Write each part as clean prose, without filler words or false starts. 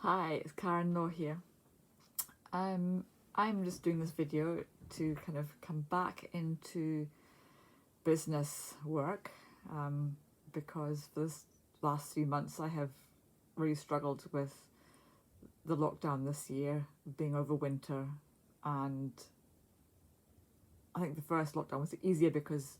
Hi, it's Karen Law here. I'm just doing this video to kind of come back into business work because for this last 3 months I have really struggled with the lockdown this year, being over winter, and I think the first lockdown was easier because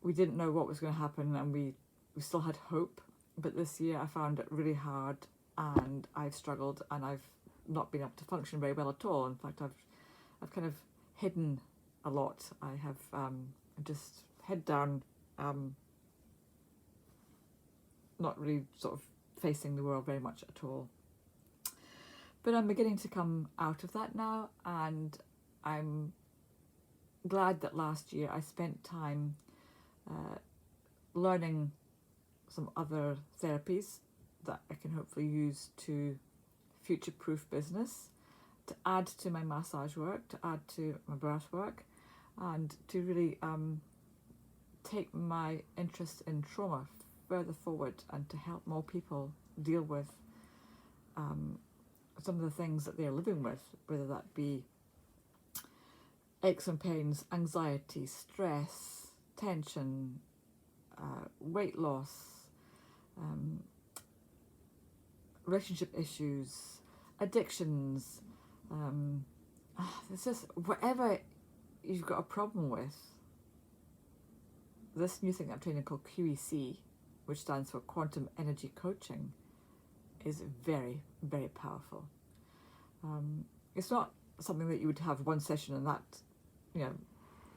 we didn't know what was going to happen and we still had hope, but this year I found it really hard and I've struggled and I've not been able to function very well at all. In fact, I've kind of hidden a lot. I have just head down, not really sort of facing the world very much at all. But I'm beginning to come out of that now, and I'm glad that last year I spent time learning some other therapies that I can hopefully use to future-proof business, to add to my massage work, to add to my breath work, and to really take my interest in trauma further forward and to help more people deal with some of the things that they're living with, whether that be aches and pains, anxiety, stress, tension, weight loss, relationship issues, addictions, it's just whatever you've got a problem with. This new thing I'm training called QEC, which stands for Quantum Energy Coaching, is very, very powerful. It's not something that you would have one session and that,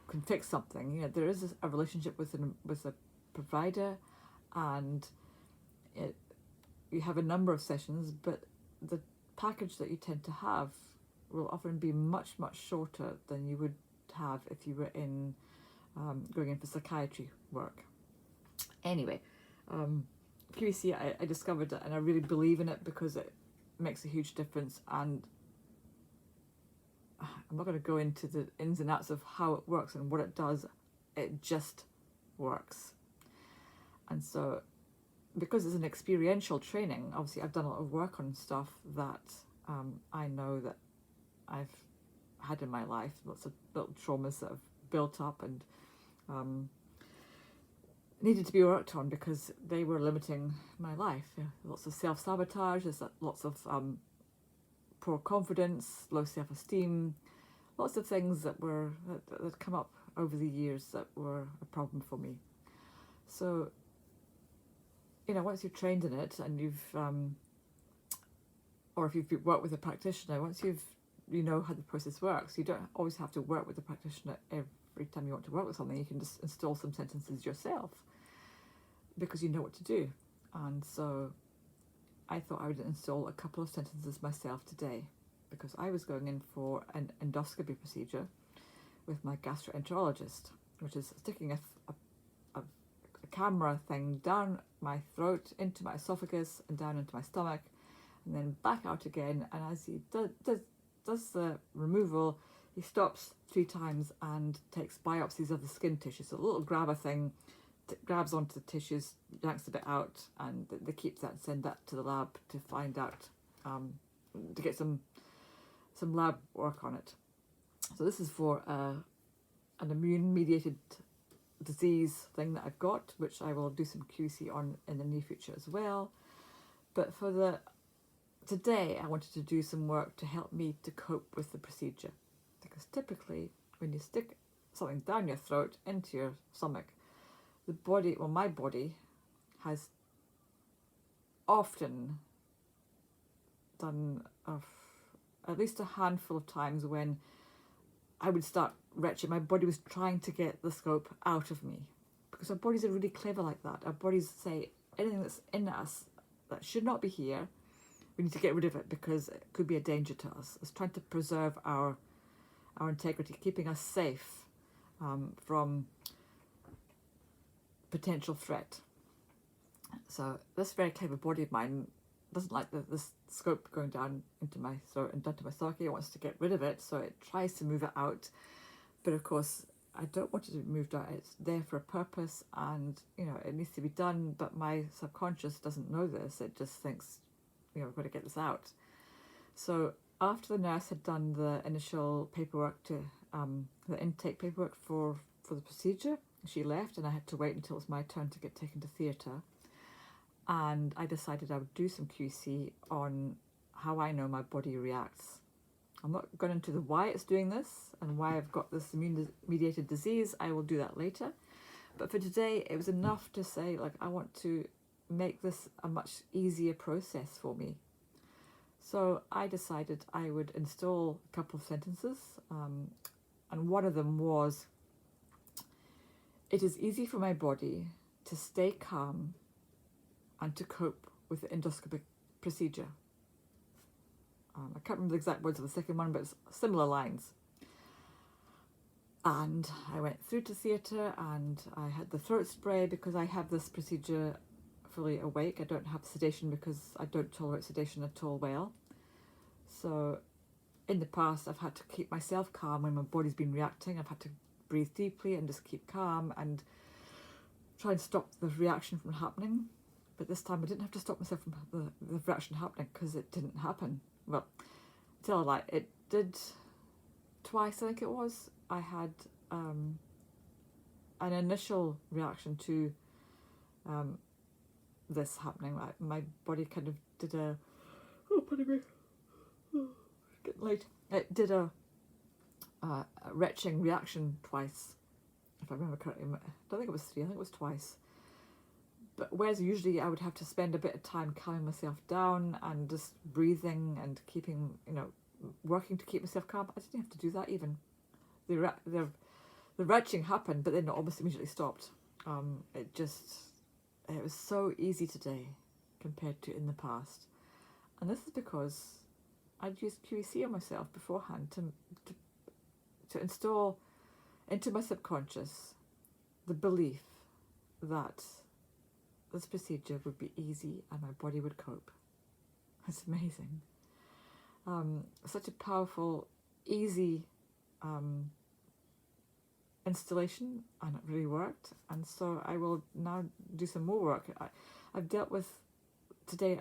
can fix something. There is a relationship with a provider, and you have a number of sessions, but the package that you tend to have will often be much, much shorter than you would have if you were going in for psychiatry work. Anyway, QEC, I discovered it and I really believe in it because it makes a huge difference, and I'm not going to go into the ins and outs of how it works and what it does. It just works. And so because it's an experiential training, obviously I've done a lot of work on stuff that I know that I've had in my life, lots of little traumas that have built up and needed to be worked on because they were limiting my life. Lots of self-sabotage, there's lots of poor confidence, low self-esteem, lots of things that come up over the years that were a problem for me. So once you've trained in it and you've, or if you've worked with a practitioner, once you know how the process works, you don't always have to work with the practitioner every time you want to work with something. You can just install some sentences yourself because you know what to do. And so I thought I would install a couple of sentences myself today because I was going in for an endoscopy procedure with my gastroenterologist, which is sticking a camera thing down my throat, into my esophagus and down into my stomach, and then back out again. And as he does the removal, he stops 3 times and takes biopsies of the skin tissue. So a little grabber thing grabs onto the tissues, yanks a bit out, and they keep that and send that to the lab to find out, to get some lab work on it. So this is for an immune-mediated disease thing that I've got, which I will do some QC on in the near future as well. But for today, I wanted to do some work to help me to cope with the procedure, because typically when you stick something down your throat into your stomach, my body has often done at least a handful of times when I would start retching. My body was trying to get the scope out of me, because our bodies are really clever like that. Our bodies say anything that's in us that should not be here, we need to get rid of it because it could be a danger to us. It's trying to preserve our integrity, keeping us safe from potential threat. So this very clever body of mine doesn't like this scope going down into my throat and down to my stomach. It wants to get rid of it, so it tries to move it out. But of course, I don't want it to be moved out. It's there for a purpose, and it needs to be done. But my subconscious doesn't know this. It just thinks we've got to get this out. So after the nurse had done the initial paperwork the intake paperwork for the procedure, she left, and I had to wait until it was my turn to get taken to theatre. And I decided I would do some QEC on how I know my body reacts. I'm not going into the why it's doing this and why I've got this immune-mediated disease. I will do that later. But for today, it was enough to say, like, I want to make this a much easier process for me. So I decided I would install a couple of sentences, and one of them was, it is easy for my body to stay calm and to cope with the endoscopic procedure. I can't remember the exact words of the second one, but it's similar lines. And I went through to theatre, and I had the throat spray because I have this procedure fully awake. I don't have sedation because I don't tolerate sedation at all well. So in the past, I've had to keep myself calm when my body's been reacting. I've had to breathe deeply and just keep calm and try and stop the reaction from happening. But this time I didn't have to stop myself from the reaction happening because it didn't happen. Well, tell a lie, it did twice, I think it was. I had an initial reaction to this happening. My body kind of did a, pardon me, it's getting late. It did a retching reaction twice, if I remember correctly. I don't think it was 3, I think it was twice. But whereas usually I would have to spend a bit of time calming myself down and just breathing and keeping, working to keep myself calm, I didn't have to do that even. The retching happened, but then it almost immediately stopped. It was so easy today compared to in the past. And this is because I'd used QEC on myself beforehand to install into my subconscious the belief that this procedure would be easy and my body would cope. It's amazing. Such a powerful, easy installation, and it really worked. And so I will now do some more work. I dealt with the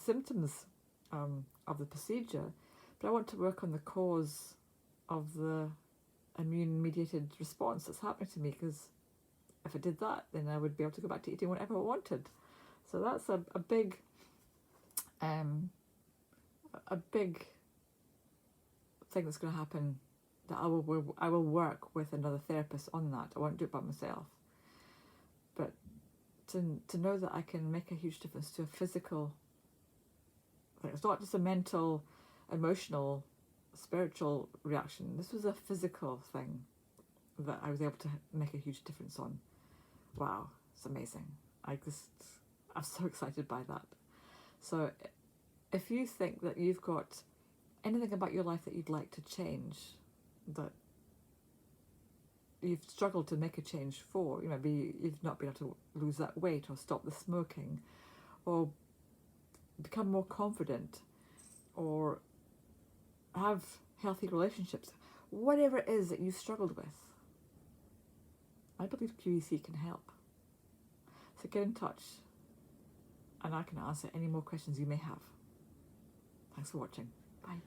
symptoms of the procedure, but I want to work on the cause of the immune-mediated response that's happening to me, because if I did that, then I would be able to go back to eating whatever I wanted. So that's a big thing that's going to happen, that I will work with another therapist on that. I won't do it by myself. But to know that I can make a huge difference to a physical thing. It's not just a mental, emotional, spiritual reaction. This was a physical thing that I was able to make a huge difference on. Wow, it's amazing. I'm so excited by that. So if you think that you've got anything about your life that you'd like to change, that you've struggled to make a change for, maybe you've not been able to lose that weight or stop the smoking or become more confident or have healthy relationships, whatever it is that you've struggled with, I believe QEC can help. So get in touch and I can answer any more questions you may have. Thanks for watching. Bye.